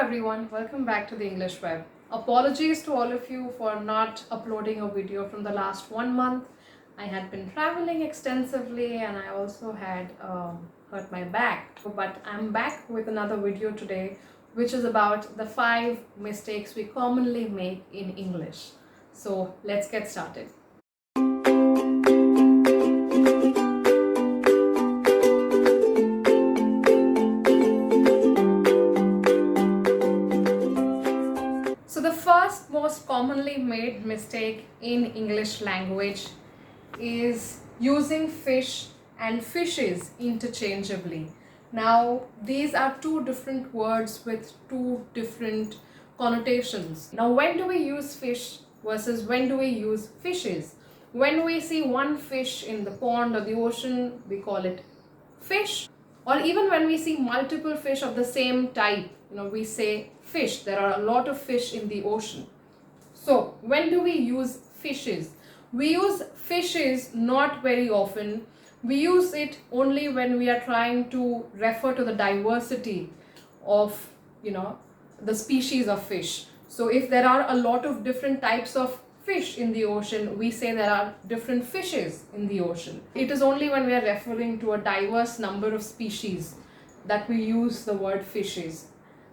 everyone, welcome back to the English Web. Apologies to all of you for not uploading a video from the last 1 month. I had been traveling extensively and I also had hurt my back. But I'm back with another video today, which is about the 5 mistakes we commonly make in English. So let's get started. So the first most commonly made mistake in English language is using fish and fishes interchangeably. Now these are two different words with two different connotations. Now when do we use fish versus when do we use fishes? When we see one fish in the pond or the ocean, we call it fish. Or even when we see multiple fish of the same type, we say fish. There are a lot of fish in the ocean. So when do we use fishes? We use fishes not very often. We use it only when we are trying to refer to the diversity of, the species of fish. So if there are a lot of different types of fish in the ocean, we say there are different fishes in the ocean. It is only when we are referring to a diverse number of species that we use the word fishes.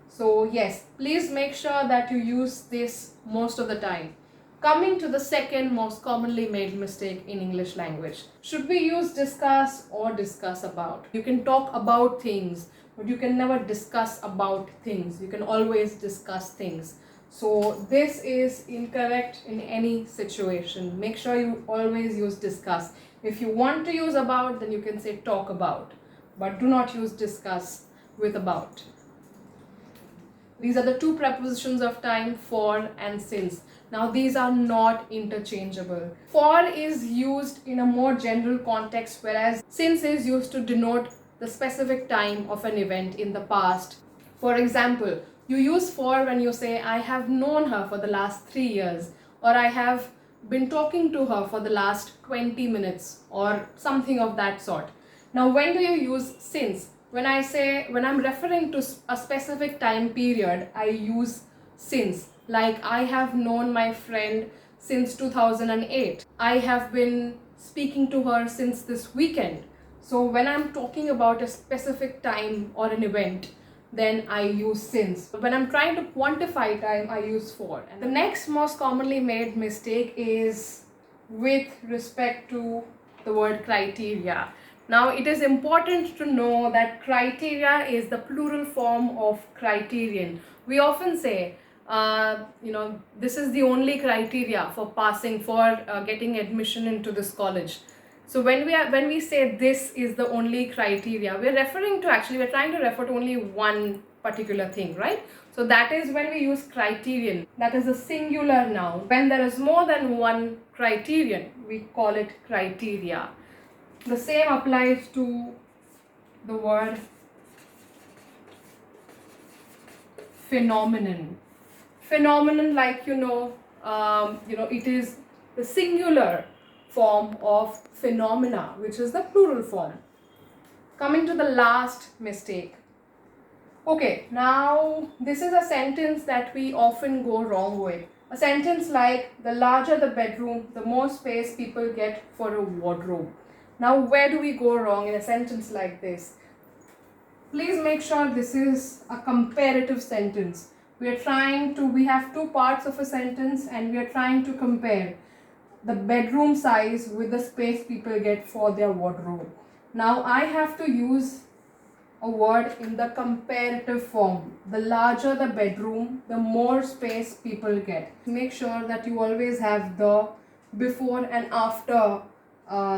So yes, please make sure that you use this most of the time. Coming to the second most commonly made mistake in English language. Should we use discuss or discuss about? You can talk about things, but you can never discuss about things. You can always discuss things. So this is incorrect in any situation. Make sure you always use discuss. If you want to use about, then you can say talk about, but do not use discuss with about. These are the two prepositions of time, for and since. Now these are not interchangeable. For is used in a more general context, whereas since is used to denote the specific time of an event in the past. For example, you use for when you say, I have known her for the last 3 years, or I have been talking to her for the last 20 minutes, or something of that sort. Now, when do you use since? When I'm referring to a specific time period, I use since. Like, I have known my friend since 2008. I have been speaking to her since this weekend. So when I'm talking about a specific time or an event, then I use since. When I'm trying to quantify time, I use for. And the next most commonly made mistake is with respect to the word criteria. Now it is important to know that criteria is the plural form of criterion. We often say, this is the only criteria for passing, for getting admission into this college. So when we say this is the only criteria, we're trying to refer to only one particular thing, right? So that is when we use criterion. That is a singular noun. When there is more than one criterion, we call it criteria. The same applies to the word phenomenon. Phenomenon, like it is the singular form of phenomena, which is the plural form. Coming to the last mistake. Okay, now this is a sentence that we often go wrong with. A sentence like, the larger the bedroom, the more space people get for a wardrobe. Now, where do we go wrong in a sentence like this? Please make sure this is a comparative sentence. We have two parts of a sentence and we are trying to compare the bedroom size with the space people get for their wardrobe. Now I have to use a word in the comparative form. The larger the bedroom, the more space people get. Make sure that you always have the before and after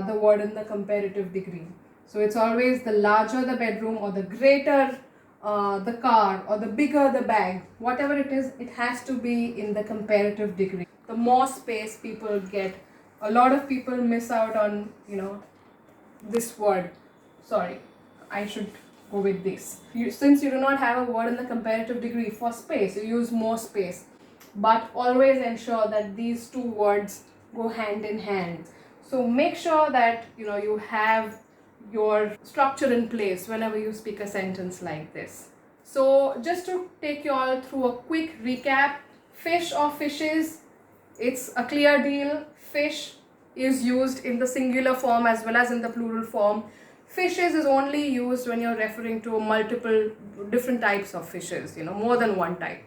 the word in the comparative degree. So it's always the larger the bedroom, or the greater the car, or the bigger the bag. Whatever it is, it has to be in the comparative degree. The more space people get. A lot of people miss out on, this word. Sorry, I should go with this. Since you do not have a word in the comparative degree for space, you use more space. But always ensure that these two words go hand in hand. So make sure that, you have your structure in place whenever you speak a sentence like this. So just to take you all through a quick recap, fish or fishes, it's a clear deal. Fish is used in the singular form as well as in the plural form. Fishes is only used when you're referring to multiple different types of fishes, more than one type.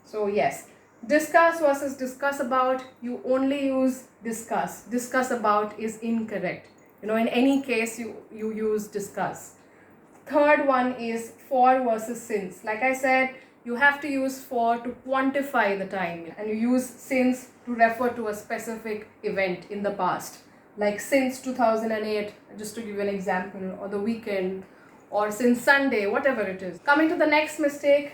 So yes, discuss versus discuss about, you only use discuss. Discuss about is incorrect. In any case you use discuss. Third one is for versus since. Like I said, you have to use for to quantify the time, and you use since to refer to a specific event in the past, like since 2008, just to give you an example, or the weekend, or since Sunday, whatever it is. Coming to the next mistake,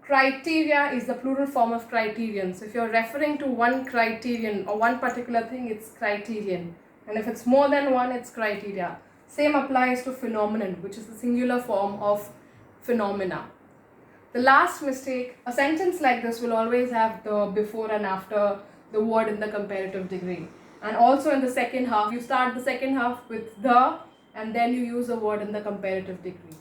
criteria is the plural form of criterion. So if you're referring to one criterion or one particular thing, it's criterion, and if it's more than one, it's criteria. Same applies to phenomenon, which is the singular form of phenomena. The last mistake, a sentence like this will always have the before and after the word in the comparative degree. And also in the second half, you start the second half with the, and then you use the word in the comparative degree.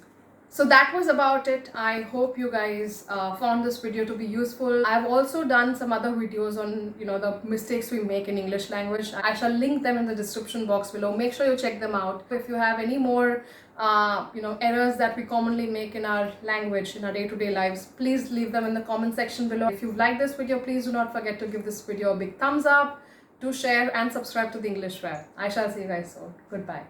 So that was about it. I hope you guys found this video to be useful. I've also done some other videos on the mistakes we make in English language. I shall link them in the description box below. Make sure you check them out. If you have any more errors that we commonly make in our language, in our day-to-day lives, please leave them in the comment section below. If you've liked this video, please do not forget to give this video a big thumbs up, to share and subscribe to the English Web. I shall see you guys soon. Goodbye.